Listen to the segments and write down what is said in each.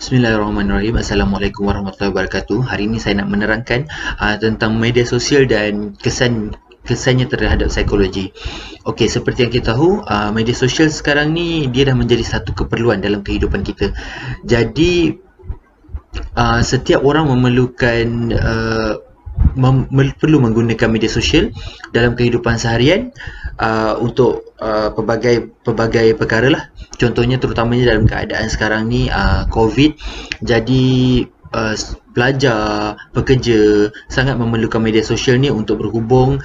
Bismillahirrahmanirrahim. Assalamualaikum warahmatullahi wabarakatuh. Hari ini saya nak menerangkan tentang media sosial dan kesannya terhadap psikologi. Okey, seperti yang kita tahu, media sosial sekarang ni dia dah menjadi satu keperluan dalam kehidupan kita. Jadi setiap orang memerlukan perlu menggunakan media sosial dalam kehidupan seharian untuk pelbagai perkara lah. Contohnya terutamanya dalam keadaan sekarang ni COVID. Jadi pelajar, pekerja sangat memerlukan media sosial ni untuk berhubung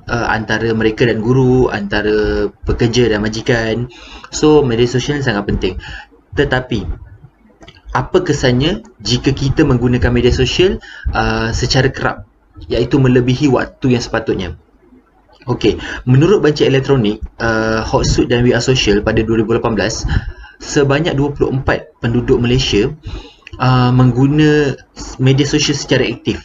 antara mereka dan guru, antara pekerja dan majikan. So media sosial ni sangat penting. Tetapi apa kesannya jika kita menggunakan media sosial secara kerap, iaitu melebihi waktu yang sepatutnya? Okey, menurut bancaan elektronik Hotsuite dan We Are Social pada 2018, sebanyak 24 penduduk Malaysia mengguna media sosial secara aktif.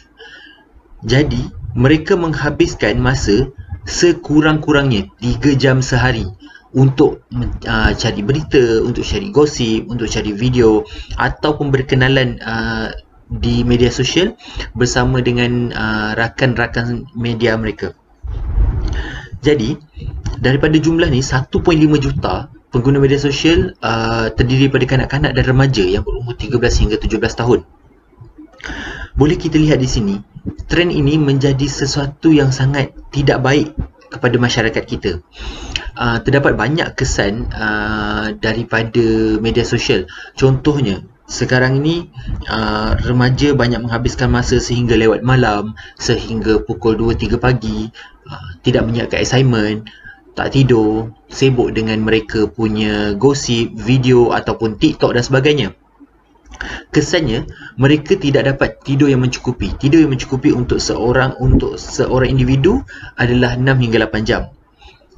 Jadi, mereka menghabiskan masa sekurang-kurangnya 3 jam sehari untuk cari berita, untuk cari gosip, untuk cari video ataupun berkenalan di media sosial bersama dengan rakan-rakan media mereka. Jadi, daripada jumlah ni 1.5 juta pengguna media sosial terdiri daripada kanak-kanak dan remaja yang berumur 13 hingga 17 tahun. Boleh kita lihat di sini, trend ini menjadi sesuatu yang sangat tidak baik kepada masyarakat kita. Terdapat banyak kesan daripada media sosial. Contohnya, sekarang ini remaja banyak menghabiskan masa sehingga lewat malam, sehingga pukul 2-3 pagi, tidak menyiapkan assignment, tak tidur, sibuk dengan mereka punya gosip, video ataupun TikTok dan sebagainya. Kesannya, mereka tidak dapat tidur yang mencukupi. Tidur yang mencukupi untuk seorang individu adalah 6 hingga 8 jam.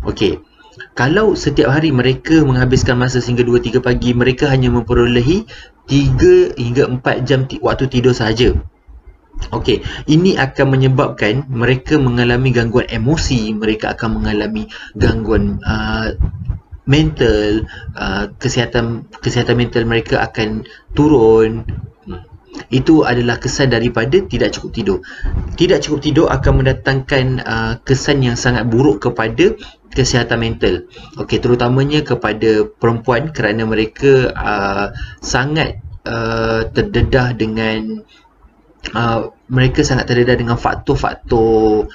Okey. Kalau setiap hari mereka menghabiskan masa sehingga 2-3 pagi, mereka hanya memperolehi 3 hingga 4 jam waktu tidur sahaja. Okey, ini akan menyebabkan mereka mengalami gangguan emosi, mereka akan mengalami gangguan mental, kesihatan mental mereka akan turun. Itu adalah kesan daripada tidak cukup tidur. Tidak cukup tidur akan mendatangkan kesan yang sangat buruk kepada kesihatan mental. Okey, terutamanya kepada perempuan kerana mereka sangat terdedah dengan faktor-faktor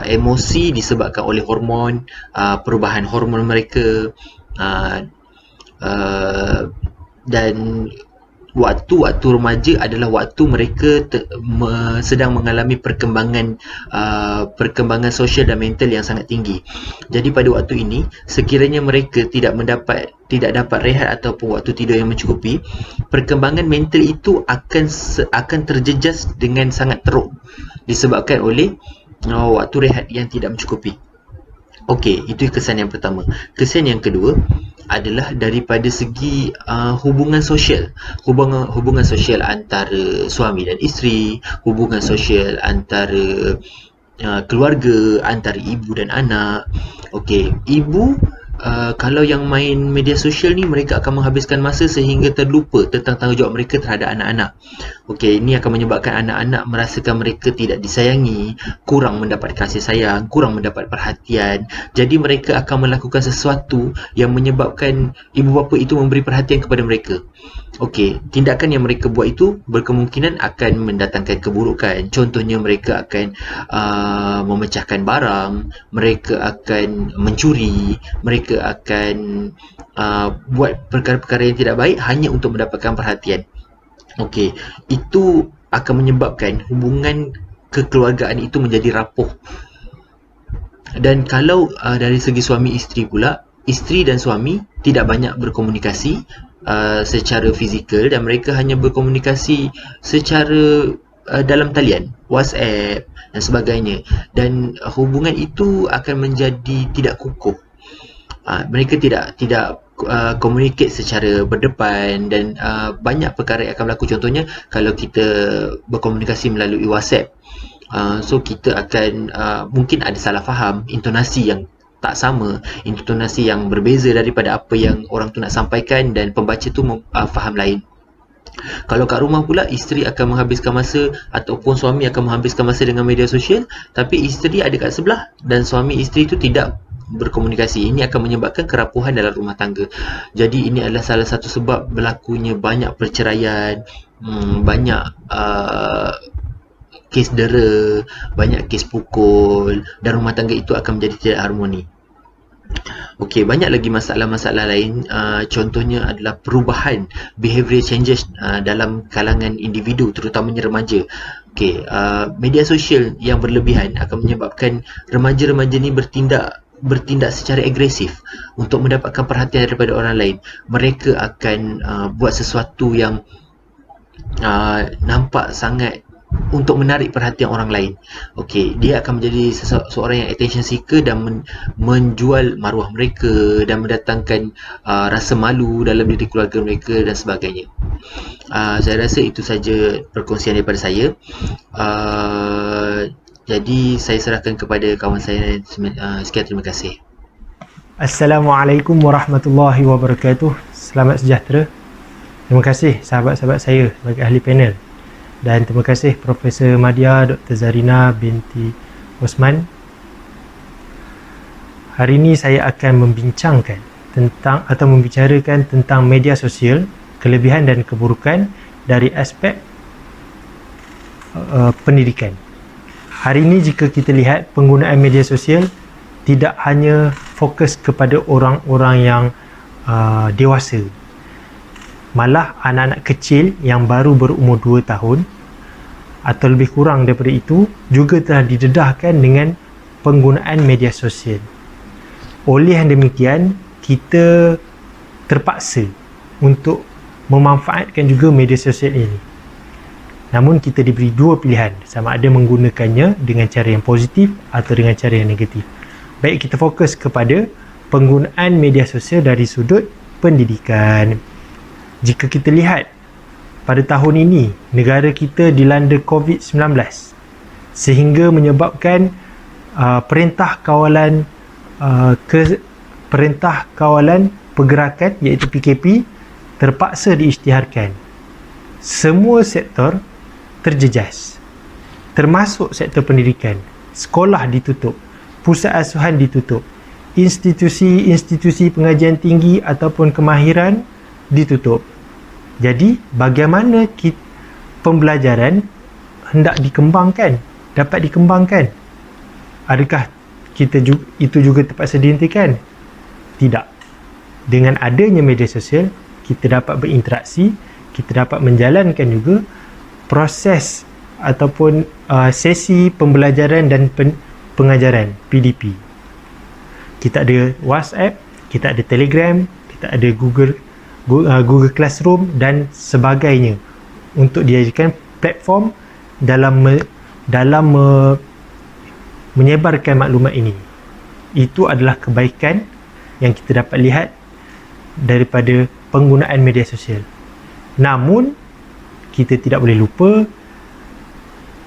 emosi disebabkan oleh hormon, perubahan hormon mereka, dan waktu-waktu remaja adalah waktu mereka sedang mengalami perkembangan sosial dan mental yang sangat tinggi. Jadi pada waktu ini, sekiranya mereka tidak dapat rehat ataupun waktu tidur yang mencukupi, perkembangan mental itu akan terjejas dengan sangat teruk disebabkan oleh waktu rehat yang tidak mencukupi. Okey, itu kesan yang pertama. Kesan yang kedua adalah daripada segi hubungan sosial. Hubungan sosial antara suami dan isteri, hubungan sosial antara keluarga, antara ibu dan anak. Okey, ibu kalau yang main media sosial ni, mereka akan menghabiskan masa sehingga terlupa tentang tanggungjawab mereka terhadap anak-anak. Okey, ini akan menyebabkan anak-anak merasakan mereka tidak disayangi, kurang mendapat kasih sayang, kurang mendapat perhatian. Jadi mereka akan melakukan sesuatu yang menyebabkan ibu bapa itu memberi perhatian kepada mereka. Okey, tindakan yang mereka buat itu berkemungkinan akan mendatangkan keburukan. Contohnya, mereka akan memecahkan barang, mereka akan mencuri, mereka akan buat perkara-perkara yang tidak baik hanya untuk mendapatkan perhatian. Okey, itu akan menyebabkan hubungan kekeluargaan itu menjadi rapuh. Dan kalau dari segi suami isteri pula, isteri dan suami tidak banyak berkomunikasi secara fizikal dan mereka hanya berkomunikasi secara dalam talian, WhatsApp dan sebagainya, dan hubungan itu akan menjadi tidak kukuh. Mereka tidak communicate secara berdepan dan banyak perkara yang akan berlaku. Contohnya, kalau kita berkomunikasi melalui WhatsApp, so kita akan mungkin ada salah faham, intonasi yang tak sama, intonasi yang berbeza daripada apa yang orang tu nak sampaikan, dan pembaca tu faham lain. Kalau kat rumah pula, isteri akan menghabiskan masa ataupun suami akan menghabiskan masa dengan media sosial, tapi isteri ada kat sebelah dan suami isteri itu tidak berkomunikasi. Ini akan menyebabkan kerapuhan dalam rumah tangga. Jadi ini adalah salah satu sebab berlakunya banyak perceraian, banyak kes dera, banyak kes pukul, dan rumah tangga itu akan menjadi tidak harmoni. Okey, banyak lagi masalah-masalah lain. Contohnya adalah perubahan behaviour changes dalam kalangan individu, terutamanya remaja. Okey, media sosial yang berlebihan akan menyebabkan remaja-remaja ni bertindak secara agresif untuk mendapatkan perhatian daripada orang lain. Mereka akan buat sesuatu yang nampak sangat untuk menarik perhatian orang lain. Okey, dia akan menjadi seorang yang attention seeker dan menjual maruah mereka dan mendatangkan rasa malu dalam diri keluarga mereka dan sebagainya. Saya rasa itu saja perkongsian daripada saya. Jadi saya serahkan kepada kawan saya. Sekian, terima kasih. Assalamualaikum warahmatullahi wabarakatuh. Selamat sejahtera. Terima kasih sahabat-sahabat saya sebagai ahli panel. Dan terima kasih Profesor Madya Dr. Zarina binti Osman. Hari ini saya akan membicarakan tentang media sosial, kelebihan dan keburukan dari aspek pendidikan. Hari ini jika kita lihat penggunaan media sosial tidak hanya fokus kepada orang-orang yang dewasa, malah anak-anak kecil yang baru berumur 2 tahun atau lebih kurang daripada itu juga telah didedahkan dengan penggunaan media sosial. Oleh yang demikian, kita terpaksa untuk memanfaatkan juga media sosial ini. Namun kita diberi 2 pilihan, sama ada menggunakannya dengan cara yang positif atau dengan cara yang negatif. Baik, kita fokus kepada penggunaan media sosial dari sudut pendidikan. Jika kita lihat pada tahun ini negara kita dilanda COVID-19 sehingga menyebabkan Perintah Kawalan Pergerakan iaitu PKP terpaksa diisytiharkan. Semua sektor terjejas, termasuk sektor pendidikan. Sekolah ditutup, pusat asuhan ditutup, institusi-institusi pengajian tinggi ataupun kemahiran ditutup. Jadi bagaimana pembelajaran hendak dapat dikembangkan? Adakah itu juga terpaksa dihentikan? Tidak. Dengan adanya media sosial, kita dapat berinteraksi, kita dapat menjalankan juga proses ataupun sesi pembelajaran dan pengajaran PDP. Kita ada WhatsApp, kita ada Telegram, kita ada Google Classroom dan sebagainya untuk dijadikan platform dalam menyebarkan maklumat ini. Itu adalah kebaikan yang kita dapat lihat daripada penggunaan media sosial. Namun kita tidak boleh lupa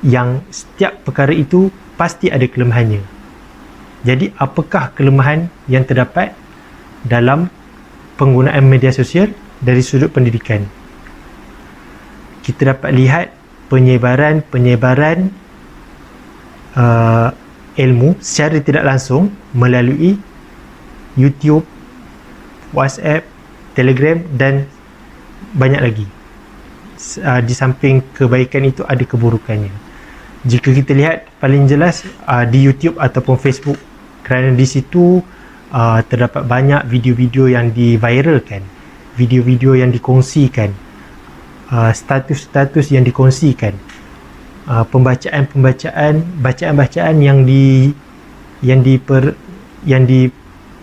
yang setiap perkara itu pasti ada kelemahannya. Jadi apakah kelemahan yang terdapat dalam penggunaan media sosial dari sudut pendidikan? Kita dapat lihat penyebaran ilmu secara tidak langsung melalui YouTube, WhatsApp, Telegram dan banyak lagi. Di samping kebaikan itu ada keburukannya. Jika kita lihat paling jelas di YouTube ataupun Facebook, kerana di situ terdapat banyak video-video yang diviralkan, video-video yang dikongsikan, status-status yang dikongsikan, bacaan-bacaan yang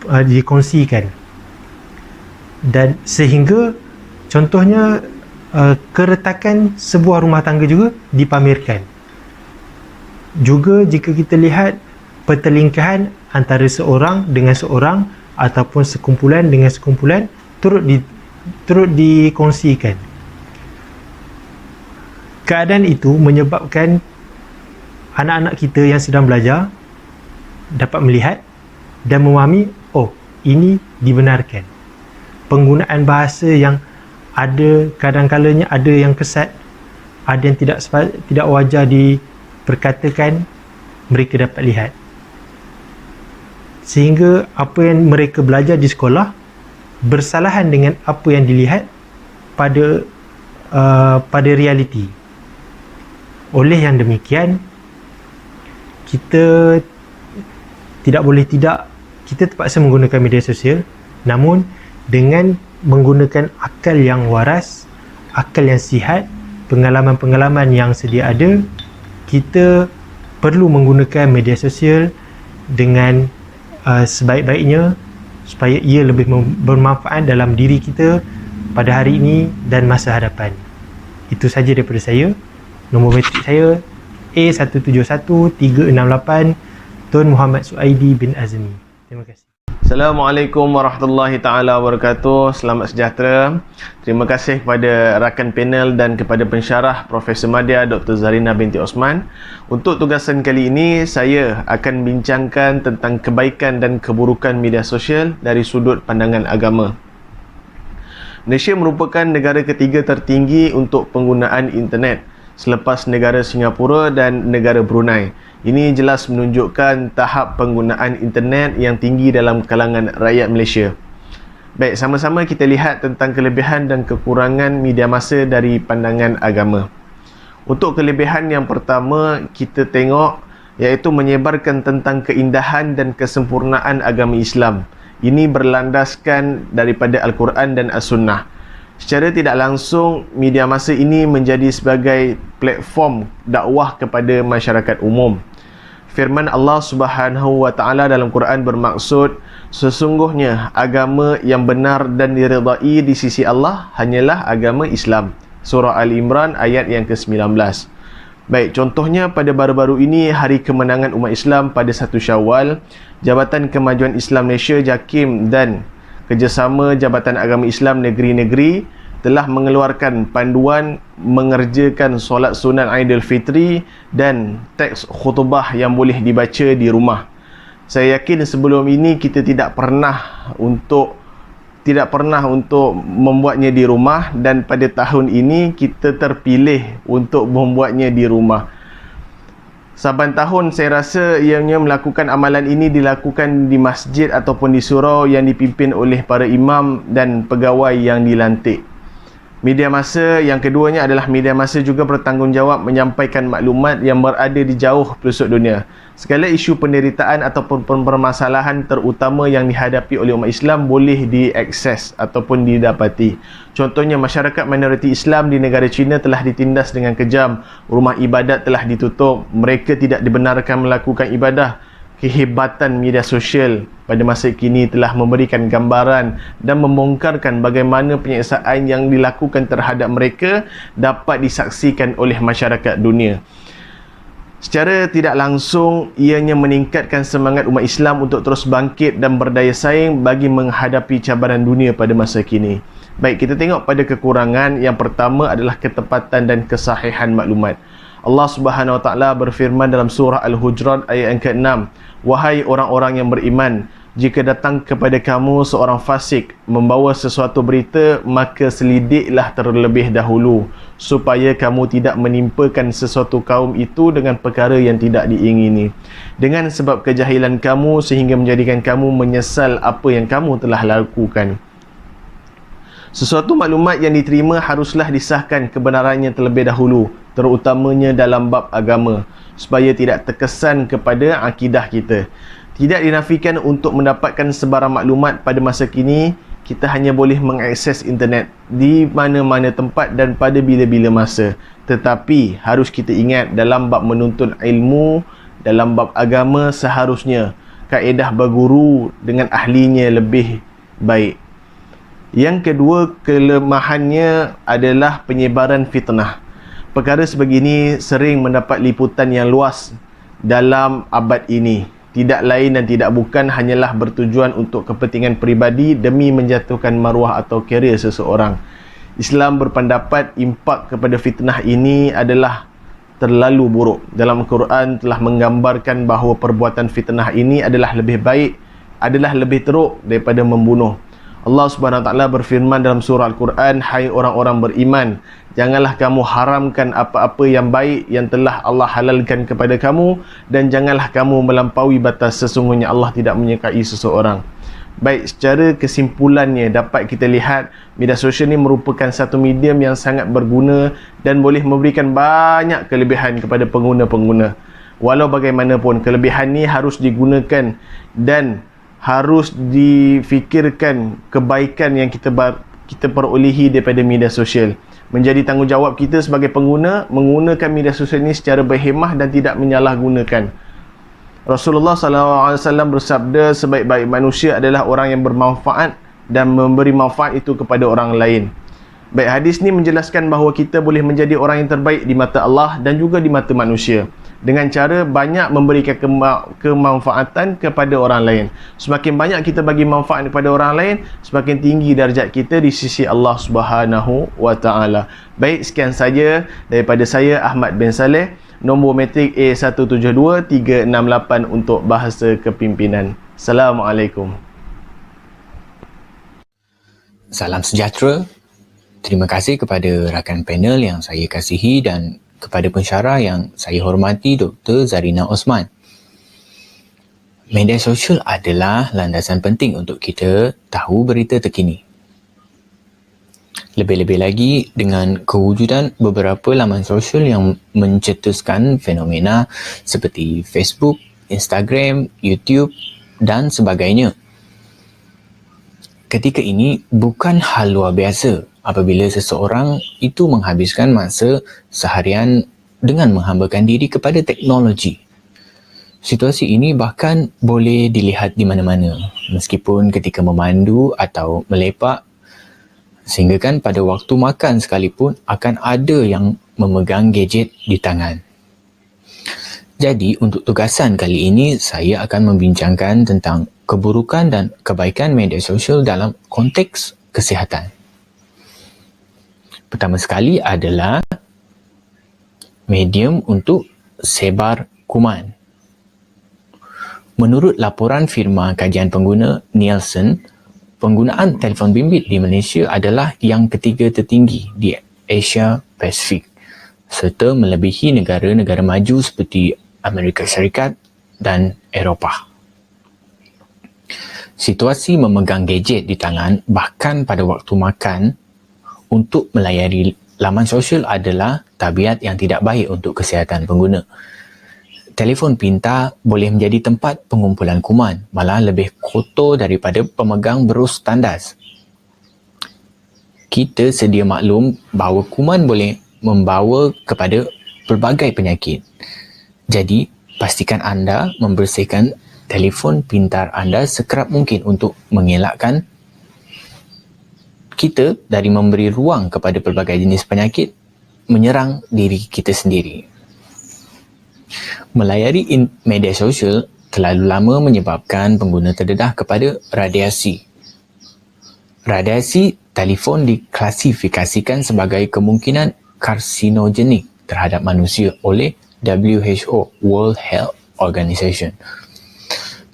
dikongsikan, dan sehingga contohnya keretakan sebuah rumah tangga juga dipamerkan. Juga jika kita lihat pertelingkahan antara seorang dengan seorang ataupun sekumpulan dengan sekumpulan turut dikongsikan. Keadaan itu menyebabkan anak-anak kita yang sedang belajar dapat melihat dan memahami, oh, ini dibenarkan. Penggunaan bahasa yang ada kadang-kalanya ada yang kesat, ada yang tidak wajar diperkatakan, mereka dapat lihat. Sehingga apa yang mereka belajar di sekolah bersalahan dengan apa yang dilihat pada realiti. Oleh yang demikian, kita terpaksa menggunakan media sosial, namun dengan menggunakan akal yang waras, akal yang sihat, pengalaman-pengalaman yang sedia ada, kita perlu menggunakan media sosial dengan sebaik-baiknya supaya ia lebih bermanfaat dalam diri kita pada hari ini dan masa hadapan. Itu saja daripada saya. Nombor metrik saya A171368, Tun Muhammad Suaidi bin Azmi. Terima kasih. Assalamualaikum warahmatullahi taala wabarakatuh. Selamat sejahtera. Terima kasih kepada rakan panel dan kepada pensyarah Profesor Madya Dr. Zarina binti Osman. Untuk tugasan kali ini, saya akan bincangkan tentang kebaikan dan keburukan media sosial dari sudut pandangan agama. Malaysia merupakan negara ketiga tertinggi untuk penggunaan internet selepas negara Singapura dan negara Brunei. Ini jelas menunjukkan tahap penggunaan internet yang tinggi dalam kalangan rakyat Malaysia. Baik, sama-sama kita lihat tentang kelebihan dan kekurangan media massa dari pandangan agama. Untuk kelebihan yang pertama, kita tengok iaitu menyebarkan tentang keindahan dan kesempurnaan agama Islam. Ini berlandaskan daripada Al-Quran dan As-Sunnah. Secara tidak langsung, media massa ini menjadi sebagai platform dakwah kepada masyarakat umum. Firman Allah Subhanahu wa taala dalam Quran bermaksud, sesungguhnya agama yang benar dan diridai di sisi Allah hanyalah agama Islam. Surah Ali Imran ayat yang ke-19. Baik, contohnya pada baru-baru ini, Hari Kemenangan Umat Islam pada 1 Syawal, Jabatan Kemajuan Islam Malaysia JAKIM dan Kerjasama Jabatan Agama Islam Negeri-Negeri telah mengeluarkan panduan mengerjakan solat sunat Aidilfitri dan teks khutbah yang boleh dibaca di rumah. Saya yakin sebelum ini kita tidak pernah untuk membuatnya di rumah, dan pada tahun ini kita terpilih untuk membuatnya di rumah. Saban tahun saya rasa ianya melakukan amalan ini dilakukan di masjid ataupun di surau yang dipimpin oleh para imam dan pegawai yang dilantik. Media massa yang keduanya adalah media massa juga bertanggungjawab menyampaikan maklumat yang berada di jauh pelosok dunia. Segala isu penderitaan ataupun permasalahan terutama yang dihadapi oleh umat Islam boleh diakses ataupun didapati. Contohnya, masyarakat minoriti Islam di negara China telah ditindas dengan kejam, rumah ibadat telah ditutup, mereka tidak dibenarkan melakukan ibadah. Kehebatan media sosial pada masa kini telah memberikan gambaran dan membongkarkan bagaimana penyiksaan yang dilakukan terhadap mereka dapat disaksikan oleh masyarakat dunia. Secara tidak langsung, ianya meningkatkan semangat umat Islam untuk terus bangkit dan berdaya saing bagi menghadapi cabaran dunia pada masa kini. Baik, kita tengok pada kekurangan. Yang pertama adalah ketepatan dan kesahihan maklumat. Allah Subhanahu Wa Taala berfirman dalam surah Al-Hujurat ayat yang ke-6, "Wahai orang-orang yang beriman, jika datang kepada kamu seorang fasik membawa sesuatu berita, maka selidiklah terlebih dahulu supaya kamu tidak menimpakan sesuatu kaum itu dengan perkara yang tidak diingini, dengan sebab kejahilan kamu sehingga menjadikan kamu menyesal apa yang kamu telah lakukan." Sesuatu maklumat yang diterima haruslah disahkan kebenarannya terlebih dahulu, terutamanya dalam bab agama, supaya tidak terkesan kepada akidah kita. Tidak dinafikan untuk mendapatkan sebarang maklumat pada masa kini, kita hanya boleh mengakses internet di mana-mana tempat dan pada bila-bila masa. Tetapi harus kita ingat, dalam bab menuntut ilmu, dalam bab agama, seharusnya kaedah berguru dengan ahlinya lebih baik. Yang kedua, kelemahannya adalah penyebaran fitnah. Perkara sebegini sering mendapat liputan yang luas dalam abad ini. Tidak lain dan tidak bukan hanyalah bertujuan untuk kepentingan peribadi demi menjatuhkan maruah atau karier seseorang. Islam berpendapat impak kepada fitnah ini adalah terlalu buruk. Dalam Al-Quran telah menggambarkan bahawa perbuatan fitnah ini adalah lebih baik adalah lebih teruk daripada membunuh. Allah Subhanahu Wa Taala berfirman dalam surah Al-Quran, hai orang-orang beriman, janganlah kamu haramkan apa-apa yang baik yang telah Allah halalkan kepada kamu, dan janganlah kamu melampaui batas, sesungguhnya Allah tidak menyukai seseorang. Baik, secara kesimpulannya dapat kita lihat media sosial ini merupakan satu medium yang sangat berguna dan boleh memberikan banyak kelebihan kepada pengguna-pengguna. Walau bagaimanapun, kelebihan ni harus digunakan dan harus difikirkan kebaikan yang kita perolehi daripada media sosial. Menjadi tanggungjawab kita sebagai pengguna menggunakan media sosial ini secara berhemah dan tidak menyalahgunakan. Rasulullah SAW bersabda, sebaik-baik manusia adalah orang yang bermanfaat dan memberi manfaat itu kepada orang lain. Baik, hadis ni menjelaskan bahawa kita boleh menjadi orang yang terbaik di mata Allah dan juga di mata manusia dengan cara banyak memberikan kemanfaatan kepada orang lain. Semakin banyak kita bagi manfaat kepada orang lain, semakin tinggi darjat kita di sisi Allah Subhanahu Wa Taala. Baik, sekian saja daripada saya, Ahmad bin Saleh. Nombor metrik A172368 untuk bahasa kepimpinan. Assalamualaikum. Salam sejahtera. Terima kasih kepada rakan panel yang saya kasihi dan kepada pensyarah yang saya hormati, Dr. Zarina Osman. Media sosial adalah landasan penting untuk kita tahu berita terkini. Lebih-lebih lagi dengan kewujudan beberapa laman sosial yang mencetuskan fenomena seperti Facebook, Instagram, YouTube dan sebagainya. Ketika ini bukan hal luar biasa apabila seseorang itu menghabiskan masa seharian dengan menghambakan diri kepada teknologi. Situasi ini bahkan boleh dilihat di mana-mana, meskipun ketika memandu atau melepak, sehingga pada waktu makan sekalipun akan ada yang memegang gadget di tangan. Jadi untuk tugasan kali ini saya akan membincangkan tentang keburukan dan kebaikan media sosial dalam konteks kesihatan. Pertama sekali adalah medium untuk sebar kuman. Menurut laporan firma kajian pengguna Nielsen, penggunaan telefon bimbit di Malaysia adalah yang ketiga tertinggi di Asia Pasifik serta melebihi negara-negara maju seperti Amerika Syarikat dan Eropah. Situasi memegang gadget di tangan bahkan pada waktu makan untuk melayari laman sosial adalah tabiat yang tidak baik untuk kesihatan pengguna. Telefon pintar boleh menjadi tempat pengumpulan kuman, malah lebih kotor daripada pemegang berus tandas. Kita sedia maklum bahawa kuman boleh membawa kepada pelbagai penyakit. Jadi, pastikan anda membersihkan telefon pintar anda sekerap mungkin untuk mengelakkan kita dari memberi ruang kepada pelbagai jenis penyakit menyerang diri kita sendiri. Melayari media sosial terlalu lama menyebabkan pengguna terdedah kepada radiasi. Radiasi telefon diklasifikasikan sebagai kemungkinan karsinogenik terhadap manusia oleh WHO, World Health Organization.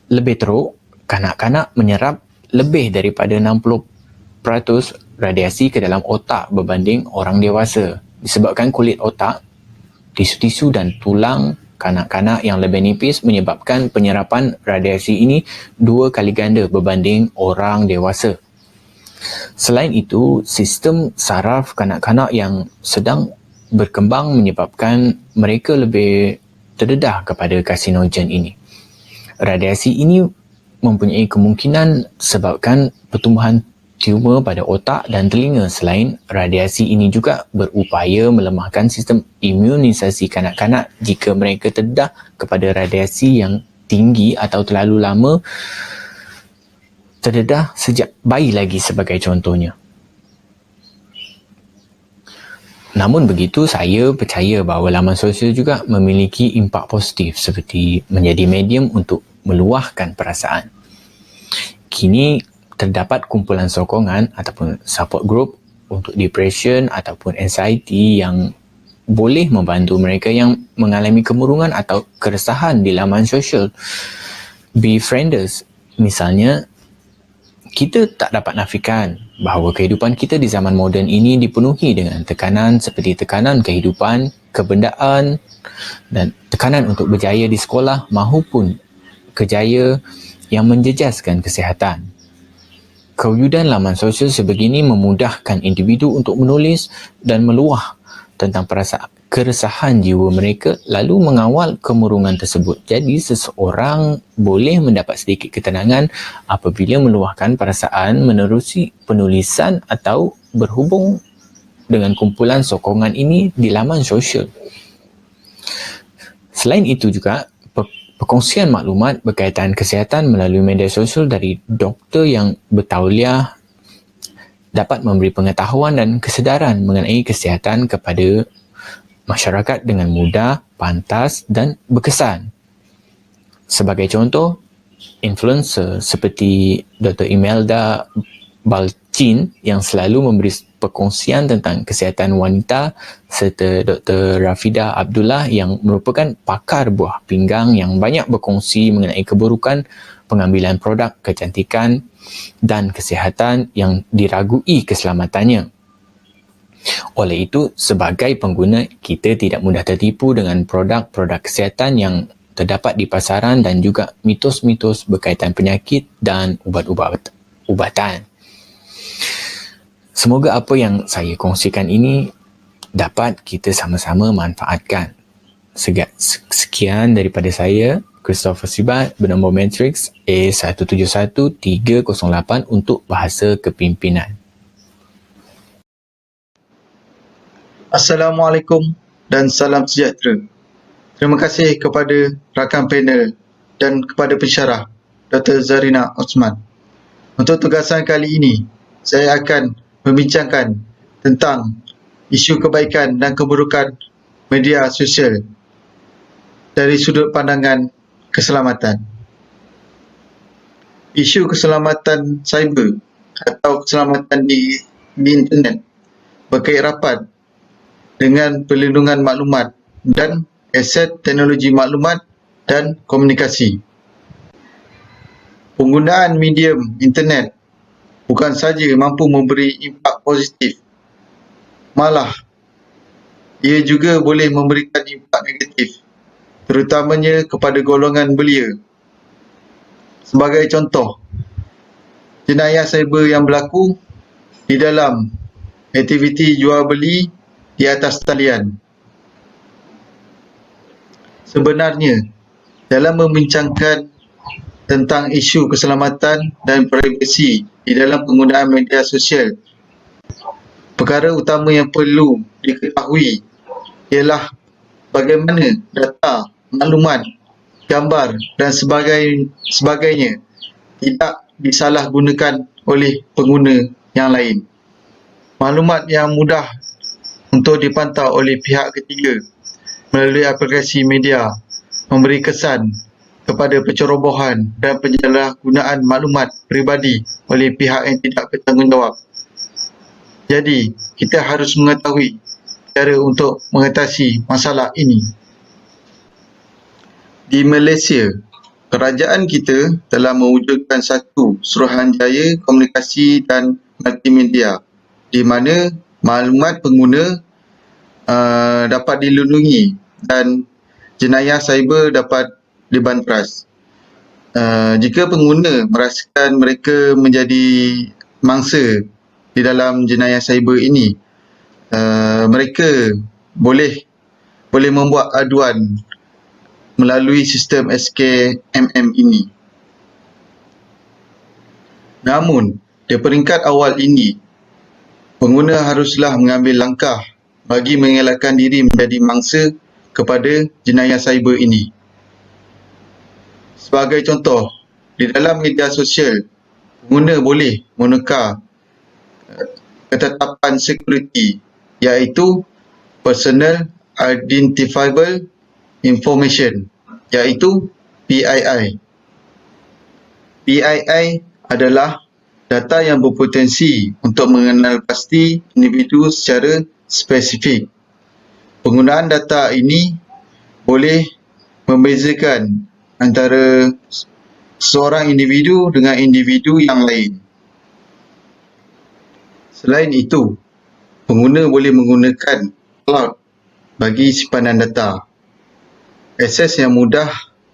Lebih teruk, kanak-kanak menyerap lebih daripada 60% radiasi ke dalam otak berbanding orang dewasa. Disebabkan kulit otak, tisu-tisu dan tulang kanak-kanak yang lebih nipis menyebabkan penyerapan radiasi ini 2 kali ganda berbanding orang dewasa. Selain itu, sistem saraf kanak-kanak yang sedang berkembang menyebabkan mereka lebih terdedah kepada karsinogen ini. Radiasi ini mempunyai kemungkinan sebabkan pertumbuhan tumor pada otak dan telinga. Selain radiasi ini juga berupaya melemahkan sistem imunisasi kanak-kanak jika mereka terdedah kepada radiasi yang tinggi atau terlalu lama terdedah sejak bayi lagi sebagai contohnya. Namun begitu, saya percaya bahawa laman sosial juga memiliki impak positif seperti menjadi medium untuk meluahkan perasaan. Kini terdapat kumpulan sokongan ataupun support group untuk depression ataupun anxiety yang boleh membantu mereka yang mengalami kemurungan atau keresahan di laman sosial. Befrienders Misalnya, kita tak dapat nafikan bahawa kehidupan kita di zaman moden ini dipenuhi dengan tekanan seperti tekanan kehidupan, kebendaan dan tekanan untuk berjaya di sekolah mahupun kejaya yang menjejaskan kesihatan. Kewujudan laman sosial sebegini memudahkan individu untuk menulis dan meluah tentang keresahan jiwa mereka lalu mengawal kemurungan tersebut. Jadi seseorang boleh mendapat sedikit ketenangan apabila meluahkan perasaan menerusi penulisan atau berhubung dengan kumpulan sokongan ini di laman sosial. Selain itu juga, perkongsian maklumat berkaitan kesihatan melalui media sosial dari doktor yang bertauliah dapat memberi pengetahuan dan kesedaran mengenai kesihatan kepada masyarakat dengan mudah, pantas dan berkesan. Sebagai contoh, influencer seperti Dr. Imelda Balchin yang selalu memberi perkongsian tentang kesihatan wanita serta Dr. Rafida Abdullah yang merupakan pakar buah pinggang yang banyak berkongsi mengenai keburukan pengambilan produk kecantikan dan kesihatan yang diragui keselamatannya. Oleh itu, sebagai pengguna, kita tidak mudah tertipu dengan produk-produk kesihatan yang terdapat di pasaran dan juga mitos-mitos berkaitan penyakit dan ubat-ubatan. Semoga apa yang saya kongsikan ini dapat kita sama-sama manfaatkan. Sekian daripada saya, Christopher Sibat, bernombor matrix A171308 untuk bahasa kepimpinan. Assalamualaikum dan salam sejahtera. Terima kasih kepada rakan panel dan kepada pensyarah Dr. Zarina Osman. Untuk tugasan kali ini, saya akan membincangkan tentang isu kebaikan dan keburukan media sosial dari sudut pandangan keselamatan. Isu keselamatan cyber atau keselamatan di internet berkait rapat dengan perlindungan maklumat dan aset teknologi maklumat dan komunikasi. Penggunaan medium internet bukan sahaja mampu memberi impak positif, malah ia juga boleh memberikan impak negatif, terutamanya kepada golongan belia. Sebagai contoh, jenayah cyber yang berlaku di dalam aktiviti jual beli di atas talian. Sebenarnya, dalam membincangkan tentang isu keselamatan dan privasi di dalam penggunaan media sosial, perkara utama yang perlu diketahui ialah bagaimana data, maklumat, gambar dan sebagainya tidak disalahgunakan oleh pengguna yang lain. Maklumat yang mudah untuk dipantau oleh pihak ketiga melalui aplikasi media memberi kesan kepada pencerobohan dan penyalahgunaan maklumat peribadi oleh pihak yang tidak bertanggungjawab. Jadi, kita harus mengetahui cara untuk mengatasi masalah ini. Di Malaysia, kerajaan kita telah mewujudkan satu Suruhanjaya Komunikasi dan Multimedia di mana maklumat pengguna dapat dilindungi dan jenayah cyber dapat dibanteras. Jika pengguna merasakan mereka menjadi mangsa di dalam jenayah cyber ini, mereka boleh membuat aduan melalui sistem SKMM ini. Namun, di peringkat awal ini, pengguna haruslah mengambil langkah bagi mengelakkan diri menjadi mangsa kepada jenayah cyber ini. Sebagai contoh, di dalam media sosial, pengguna boleh menukar ketetapan security iaitu Personal Identifiable Information iaitu PII. PII adalah data yang berpotensi untuk mengenal pasti individu secara spesifik. Penggunaan data ini boleh membezakan antara seorang individu dengan individu yang lain. Selain itu, pengguna boleh menggunakan cloud bagi simpanan data, akses yang mudah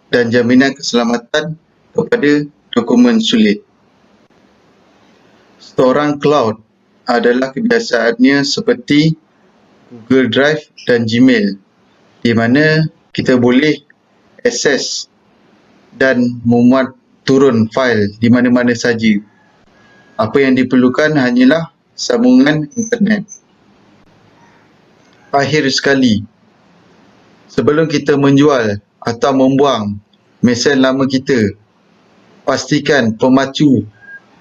dan jaminan keselamatan kepada dokumen sulit. Storan cloud adalah kebiasaannya seperti Google Drive dan Gmail, di mana kita boleh akses dan memuat turun fail di mana-mana saja. Apa yang diperlukan hanyalah sambungan internet. Akhir sekali, sebelum kita menjual atau membuang mesin lama kita, pastikan pemacu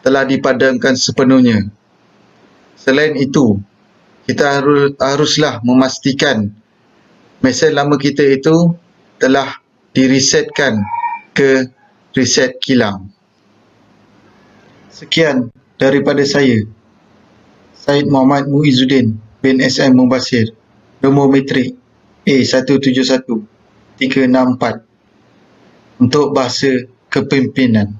telah dipadamkan sepenuhnya. Selain itu, kita haruslah memastikan mesin lama kita itu telah diresetkan ke reset kilang. Sekian daripada saya, Syed Muhammad Muizzuddin bin SM Mubasir, nombor metrik A171364 untuk bahasa kepimpinan.